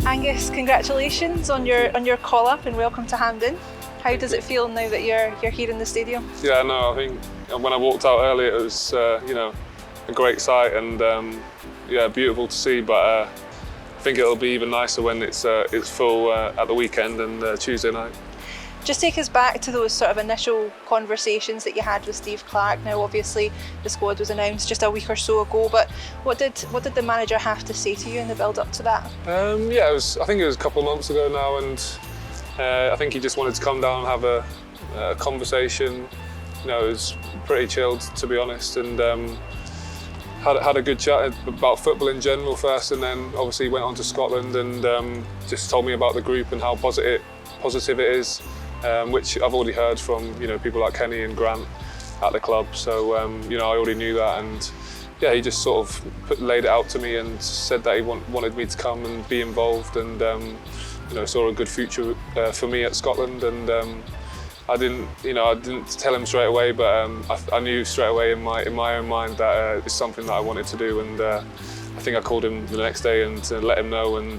Angus, congratulations on your call up and welcome to Hampden. How does it feel now that you're here in the stadium? Yeah, no, I think when I walked out earlier, it was a great sight and yeah, beautiful to see. But I think it'll be even nicer when it's full at the weekend and Tuesday night. Just take us back to those sort of initial conversations that you had with Steve Clarke. Now, obviously, the squad was announced just a week or so ago, but what did the manager have to say to you in the build-up to that? Yeah, I think it was a couple of months ago now, and I think he just wanted to come down and have a conversation. You know, it was pretty chilled, to be honest, and had a good chat about football in general first, and then obviously went on to Scotland and just told me about the group and how positive it is. Which I've already heard from people like Kenny and Grant at the club, so I already knew that, and yeah, he just sort of laid it out to me and said that he wanted me to come and be involved, and saw a good future for me at Scotland, and I didn't tell him straight away, but I knew straight away in my own mind that it's something that I wanted to do, and I think I called him the next day and to let him know, and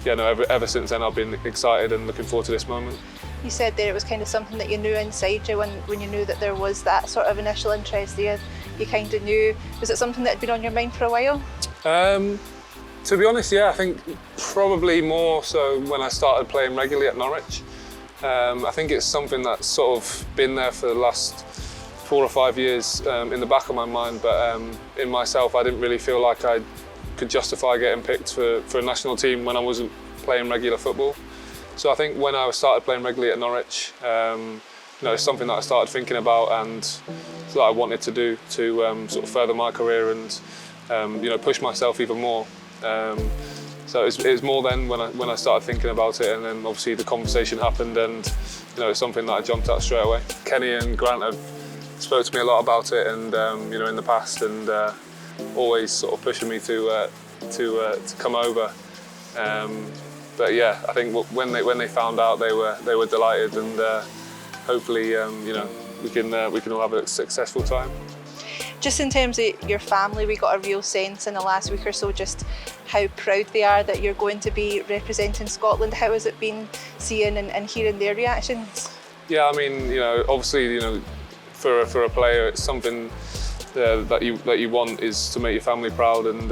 yeah, no, ever since then I've been excited and looking forward to this moment. You said there it was kind of something that you knew inside you when you knew that there was that sort of initial interest there. You kind of knew. Was it something that had been on your mind for a while? To be honest, yeah, I think probably more so when I started playing regularly at Norwich. I think it's something that's sort of been there for the last 4 or 5 years in the back of my mind, but in myself I didn't really feel like I could justify getting picked for a national team when I wasn't playing regular football. So I think when I started playing regularly at Norwich, it's something that I started thinking about and that I wanted to do to sort of further my career and push myself even more. So it was more then when I started thinking about it, and then obviously the conversation happened, and it's something that I jumped at straight away. Kenny and Grant have spoke to me a lot about it, and in the past, and always sort of pushing me to come over. But yeah, I think when they found out, they were delighted, and hopefully we can all have a successful time. Just in terms of your family, we got a real sense in the last week or so just how proud they are that you're going to be representing Scotland. How has it been seeing and hearing their reactions? Yeah, I mean, obviously, for a player, it's something that you want is to make your family proud, and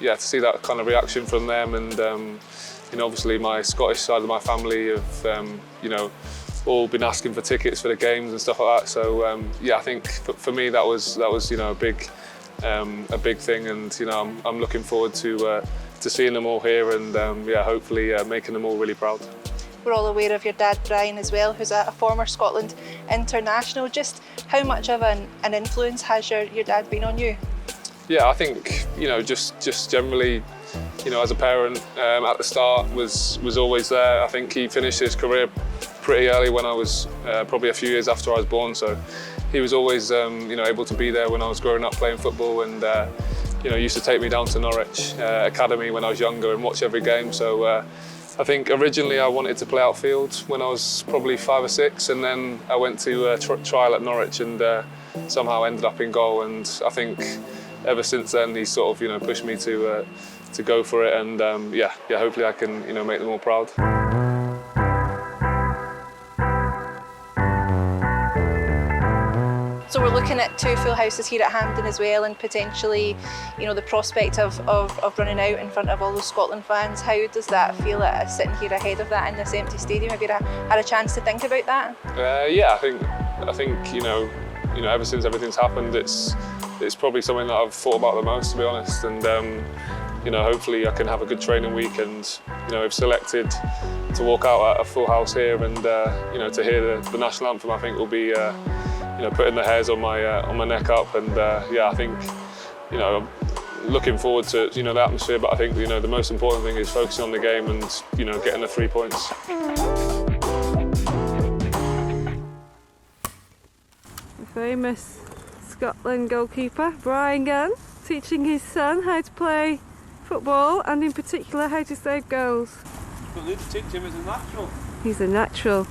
yeah, to see that kind of reaction from them, and obviously my Scottish side of my family have all been asking for tickets for the games and stuff like that. So yeah, I think for me that was a big thing, and I'm looking forward to seeing them all here, and yeah, hopefully making them all really proud. We're all aware of your dad, Bryan, as well, who's a former Scotland international. Just how much of an influence has your dad been on you? Yeah, I think just generally, as a parent at the start was always there. I think he finished his career pretty early when I was probably a few years after I was born, so he was always able to be there when I was growing up playing football, and used to take me down to Norwich Academy when I was younger and watch every game. So I think originally I wanted to play outfield when I was probably 5 or 6, and then I went to trial at Norwich and somehow ended up in goal, and I think ever since then he's sort of pushed me to go for it, and yeah, hopefully I can make them all proud. So we're looking at 2 full houses here at Hampden as well, and potentially the prospect of running out in front of all those Scotland fans. How does that feel sitting here ahead of that in this empty stadium? Have you had a chance to think about that? Yeah, I think ever since everything's happened, it's probably something that I've thought about the most, to be honest, and hopefully I can have a good training week, and if selected to walk out at a full house here and to hear the national anthem, I think will be putting the hairs on my neck up, and yeah, I think I'm looking forward to the atmosphere, but I think the most important thing is focusing on the game and getting the 3 points. The famous Scotland goalkeeper Bryan Gunn teaching his son how to play football, and in particular how to save goals. But Luke's teaching him as a natural. He's a natural.